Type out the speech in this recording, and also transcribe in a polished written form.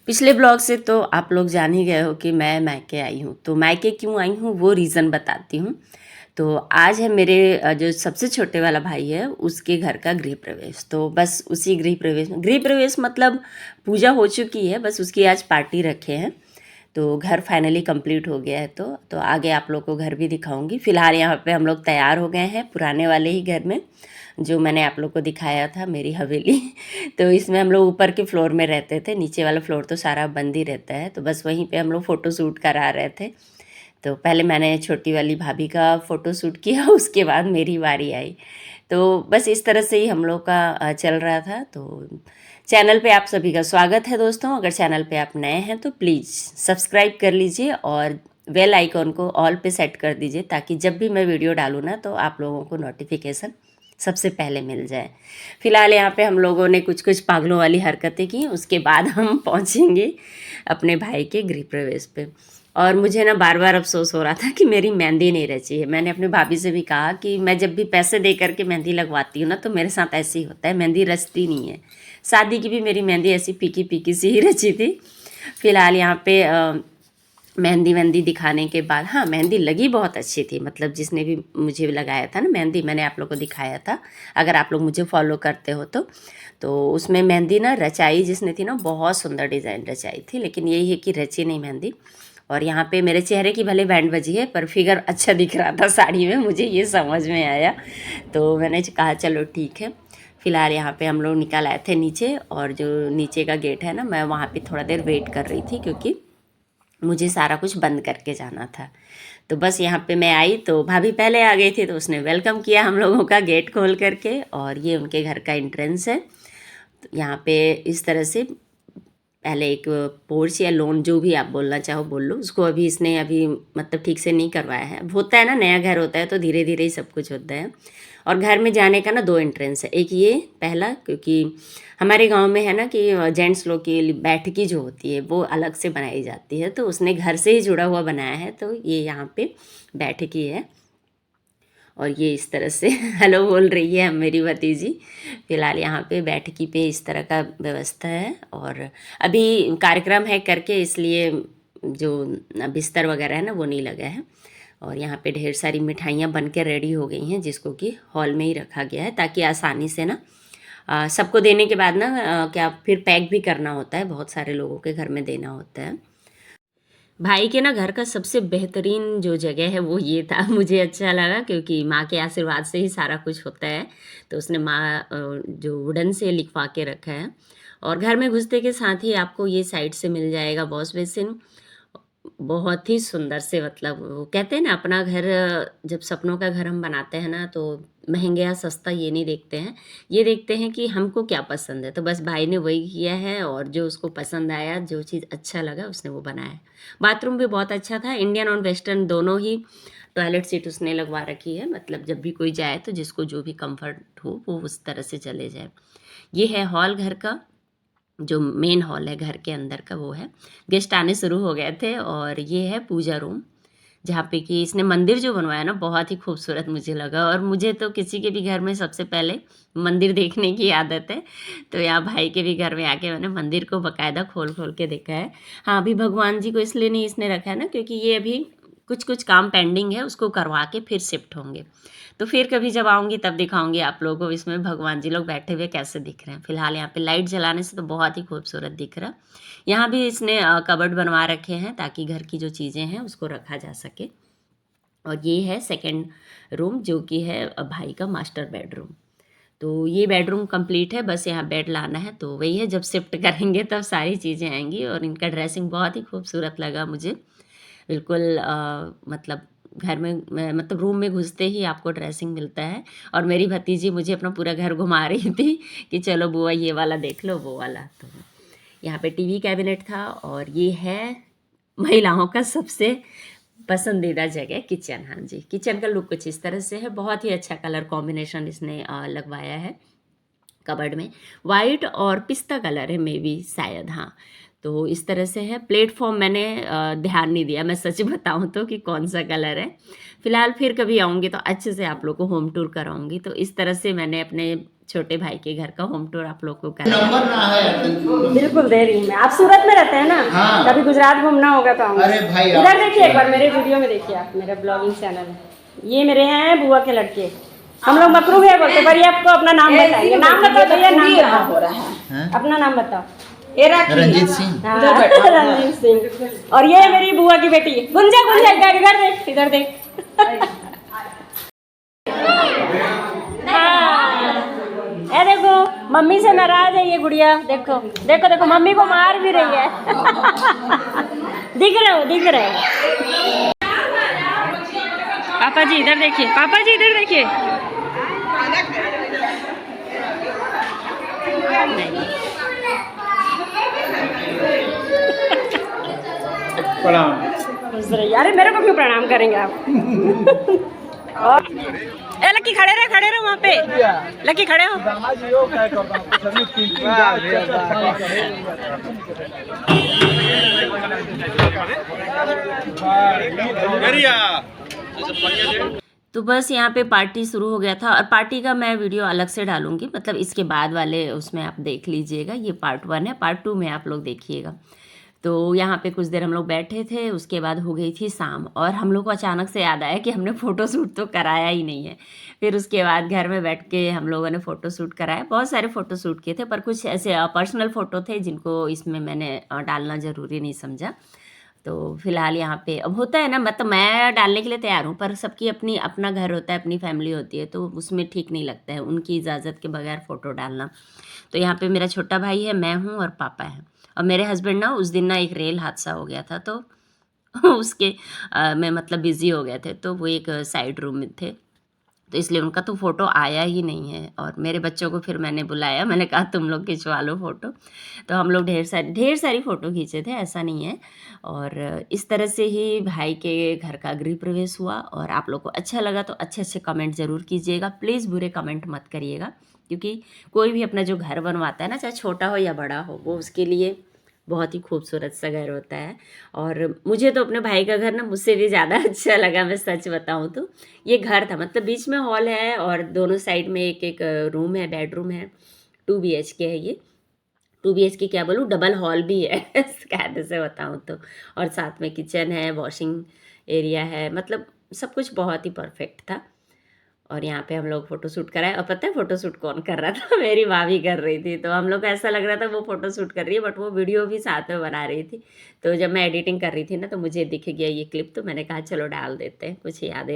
पिछले ब्लॉग से तो आप लोग जान ही गए हो कि मैं मायके आई हूँ। तो मायके क्यों आई हूँ वो रीज़न बताती हूँ। तो आज है मेरे जो सबसे छोटे वाला भाई है उसके घर का गृह प्रवेश। तो बस उसी गृह प्रवेश मतलब पूजा हो चुकी है, बस उसकी आज पार्टी रखे हैं। तो घर फाइनली कंप्लीट हो गया है। तो आगे आप लोग को घर भी दिखाऊंगी। फ़िलहाल यहाँ पे हम लोग तैयार हो गए हैं पुराने वाले ही घर में, जो मैंने आप लोग को दिखाया था, मेरी हवेली। तो इसमें हम लोग ऊपर के फ्लोर में रहते थे, नीचे वाला फ्लोर तो सारा बंद ही रहता है। तो बस वहीं पे हम लोग फ़ोटो शूट करा रहे थे। तो पहले मैंने छोटी वाली भाभी का फ़ोटो शूट किया, उसके बाद मेरी बारी आई। तो बस इस तरह से ही हम लोग का चल रहा था। तो चैनल पे आप सभी का स्वागत है दोस्तों। अगर चैनल पे आप नए हैं तो प्लीज़ सब्सक्राइब कर लीजिए और बेल आइकॉन को ऑल पे सेट कर दीजिए, ताकि जब भी मैं वीडियो डालूँ ना तो आप लोगों को नोटिफिकेशन सबसे पहले मिल जाए। फ़िलहाल यहाँ पे हम लोगों ने कुछ कुछ पागलों वाली हरकतें की, उसके बाद हम पहुँचेंगे अपने भाई के गृह प्रवेश पे। और मुझे ना बार बार अफसोस हो रहा था कि मेरी मेहंदी नहीं रची है। मैंने अपनी भाभी से भी कहा कि मैं जब भी पैसे दे करके मेहंदी लगवाती हूँ ना तो मेरे साथ ऐसे ही होता है, मेहंदी रचती नहीं है। शादी की भी मेरी मेहंदी ऐसी फीकी फीकी सी ही रची थी। फ़िलहाल यहाँ पे मेहंदी वेहंदी दिखाने के बाद, हाँ मेहंदी लगी बहुत अच्छी थी। मतलब जिसने भी मुझे लगाया था ना मेहंदी, मैंने आप लोग को दिखाया था, अगर आप लोग मुझे फॉलो करते हो तो उसमें मेहंदी ना रचाई जिसने थी ना, बहुत सुंदर डिज़ाइन रचाई थी। लेकिन यही है कि रची नहीं मेहंदी। और यहाँ पे मेरे चेहरे की भले बैंड बजी है, पर फिगर अच्छा दिख रहा था साड़ी में, मुझे ये समझ में आया। तो मैंने कहा चलो ठीक है। फ़िलहाल यहाँ पे हम लोग निकल आए थे नीचे, और जो नीचे का गेट है ना, मैं वहाँ पे थोड़ा देर वेट कर रही थी क्योंकि मुझे सारा कुछ बंद करके जाना था। तो बस यहाँ पे मैं आई तो भाभी पहले आ गई थी, तो उसने वेलकम किया हम लोगों का गेट खोल करके। और ये उनके घर का एंट्रेंस है। तो यहाँ पे इस तरह से पहले एक पोर्च या लॉन, जो भी आप बोलना चाहो बोल लो, उसको अभी इसने अभी मतलब ठीक से नहीं करवाया है। होता है ना, नया घर होता है तो धीरे धीरे ही सब कुछ होता है। और घर में जाने का ना दो एंट्रेंस है, एक ये पहला, क्योंकि हमारे गांव में है ना कि जेंट्स लोग की बैठकी जो होती है वो अलग से बनाई जाती है, तो उसने घर से ही जुड़ा हुआ बनाया है। तो ये यहाँ पे बैठकी है। और ये इस तरह से हेलो बोल रही है मेरी भतीजी। फ़िलहाल यहाँ पे बैठकी पे इस तरह का व्यवस्था है। और अभी कार्यक्रम है करके, इसलिए जो बिस्तर वगैरह है ना वो नहीं लगा है। और यहाँ पे ढेर सारी मिठाइयाँ बन के रेडी हो गई हैं, जिसको कि हॉल में ही रखा गया है, ताकि आसानी से ना सबको देने के बाद ना क्या फिर पैक भी करना होता है, बहुत सारे लोगों के घर में देना होता है। भाई के ना घर का सबसे बेहतरीन जो जगह है वो ये था, मुझे अच्छा लगा क्योंकि माँ के आशीर्वाद से ही सारा कुछ होता है। तो उसने माँ जो वुडन से लिखवा के रखा है। और घर में घुसते के साथ ही आपको ये साइड से मिल जाएगा वॉश बेसिन। बहुत ही सुंदर से, मतलब वो कहते हैं ना, अपना घर जब सपनों का घर हम बनाते हैं ना तो महंगे या सस्ता ये नहीं देखते हैं, ये देखते हैं कि हमको क्या पसंद है। तो बस भाई ने वही किया है, और जो उसको पसंद आया, जो चीज़ अच्छा लगा उसने वो बनाया है। बाथरूम भी बहुत अच्छा था, इंडियन और वेस्टर्न दोनों ही टॉयलेट सीट उसने लगवा रखी है। मतलब जब भी कोई जाए तो जिसको जो भी कंफर्ट हो वो उस तरह से चले जाए। ये है हॉल घर का, जो मेन हॉल है घर के अंदर का वो है। गेस्ट आने शुरू हो गए थे। और ये है पूजा रूम, जहाँ पे कि इसने मंदिर जो बनवाया ना बहुत ही खूबसूरत मुझे लगा। और मुझे तो किसी के भी घर में सबसे पहले मंदिर देखने की आदत है। तो यहाँ भाई के भी घर में आके मैंने मंदिर को बकायदा खोल खोल के देखा है। हाँ, अभी भगवान जी को इसलिए नहीं इसने रखा है ना, क्योंकि ये अभी कुछ कुछ काम पेंडिंग है, उसको करवा के फिर शिफ्ट होंगे। तो फिर कभी जब आऊँगी तब दिखाऊँगी आप लोगों को इसमें भगवान जी लोग बैठे हुए कैसे दिख रहे हैं। फ़िलहाल यहाँ पे लाइट जलाने से तो बहुत ही खूबसूरत दिख रहा। यहाँ भी इसने कबर्ड बनवा रखे हैं, ताकि घर की जो चीज़ें हैं उसको रखा जा सके। और ये है सेकंड रूम, जो कि है भाई का मास्टर बेडरूम। तो ये बेडरूम कंप्लीट है, बस यहाँ बेड लाना है। तो वही है, जब शिफ्ट करेंगे तब सारी चीज़ें आएंगी। और इनका ड्रेसिंग बहुत ही खूबसूरत लगा मुझे। बिल्कुल मतलब घर में मतलब रूम में घुसते ही आपको ड्रेसिंग मिलता है। और मेरी भतीजी मुझे अपना पूरा घर घुमा रही थी कि चलो बुआ ये वाला देख लो, वो वाला। तो यहाँ पे टीवी कैबिनेट था। और ये है महिलाओं का सबसे पसंदीदा जगह किचन। हाँ जी, किचन का लुक कुछ इस तरह से है। बहुत ही अच्छा कलर कॉम्बिनेशन इसने लगवाया है कबर्ड में। वाइट और पिस्ता कलर है, मे बी शायद, हाँ। तो इस तरह से है। प्लेटफॉर्म मैंने ध्यान नहीं दिया, मैं सच बताऊं तो, कि कौन सा कलर है। फिलहाल फिर कभी आऊँगी तो अच्छे से आप लोग को होम टूर कराऊंगी। तो इस तरह से मैंने अपने छोटे भाई के घर का होम टूर आप लोग को करा। नंबर ना है। बिल्कुल दे रही हूँ मैं। आप सूरत में रहते हैं ना? हाँ। कभी गुजरात घूमना होगा तो आऊंगा। अरे भाई इधर देखिए एक बार मेरे वीडियो में देखिए आप, मेरा ब्लॉगिंग चैनल है। ये मेरे हैं बुआ के लड़के। हम लोग मकरू है बोलते, पर ये आपको अपना नाम बताइए। नाम बताओ भैया, नाम बताओ। हो रहा है अपना नाम बताओ। रंजीत सिंह। हाँ, रंजीत सिंह। और ये मेरी बुआ की बेटी गुंजा। गुंजा इधर देख, इधर देख। हाँ, ये देखो मम्मी से नाराज है ये गुड़िया। देखो देखो देखो, मम्मी को मार भी रही है। दिख रहे हो, दिख रहे हो। पापा जी इधर देखिए, पापा जी इधर देखिए। प्रणाम। अरे मेरे को क्यों प्रणाम करेंगे आप? और ए लकी खड़े रहे वहाँ पे। लकी खड़े हो। तो बस यहाँ पे पार्टी शुरू हो गया था और पार्टी का मैं वीडियो अलग से डालूंगी, मतलब इसके बाद वाले उसमें आप देख लीजिएगा। ये पार्ट 1 है, पार्ट 2 में आप लोग देखिएगा। तो यहाँ पे कुछ देर हम लोग बैठे थे, उसके बाद हो गई थी शाम और हम लोग को अचानक से याद आया कि हमने फ़ोटो शूट तो कराया ही नहीं है। फिर उसके बाद घर में बैठ के हम लोगों ने फ़ोटो शूट कराया। बहुत सारे फ़ोटो शूट किए थे, पर कुछ ऐसे पर्सनल फ़ोटो थे जिनको इसमें मैंने डालना ज़रूरी नहीं समझा। तो फिलहाल यहाँ पे अब होता है ना, मतलब मैं डालने के लिए तैयार हूँ, पर सबकी अपनी अपना घर होता है, अपनी फैमिली होती है, तो उसमें ठीक नहीं लगता है उनकी इजाज़त के बगैर फ़ोटो डालना। तो यहाँ पे मेरा छोटा भाई है, मैं हूँ और पापा है। और मेरे हस्बैंड ना उस दिन ना एक रेल हादसा हो गया था, तो उसके में मतलब बिज़ी हो गए थे, तो वो एक साइड रूम में थे, तो इसलिए उनका तो फ़ोटो आया ही नहीं है। और मेरे बच्चों को फिर मैंने बुलाया, मैंने कहा तुम लोग खिंचवा लो फ़ोटो। तो हम लोग ढेर सारी फ़ोटो खींचे थे, ऐसा नहीं है। और इस तरह से ही भाई के घर का गृह प्रवेश हुआ। और आप लोग को अच्छा लगा तो अच्छे अच्छे कमेंट ज़रूर कीजिएगा, प्लीज़ बुरे कमेंट मत करिएगा, क्योंकि कोई भी अपना जो घर बनवाता है ना, चाहे छोटा हो या बड़ा हो, वो उसके लिए बहुत ही खूबसूरत सा घर होता है। और मुझे तो अपने भाई का घर ना मुझसे भी ज़्यादा अच्छा लगा, मैं सच बताऊँ तो। ये घर था, मतलब बीच में हॉल है और दोनों साइड में एक एक रूम है, बेडरूम है। 2 BHK है ये। 2 BHK क्या बोलूँ, डबल हॉल भी है कायदे से बताऊँ तो। और साथ में किचन है, वॉशिंग एरिया है, मतलब सब कुछ बहुत ही परफेक्ट था। और यहाँ पे हम लोग फ़ोटो शूट कराए। और पता है फ़ोटो शूट कौन कर रहा था? मेरी भाभी कर रही थी। तो हम लोग को ऐसा लग रहा था वो फ़ोटो शूट कर रही है, बट वो वीडियो भी साथ में बना रही थी। तो जब मैं एडिटिंग कर रही थी ना, तो मुझे दिख गया ये क्लिप, तो मैंने कहा चलो डाल देते हैं, कुछ यादें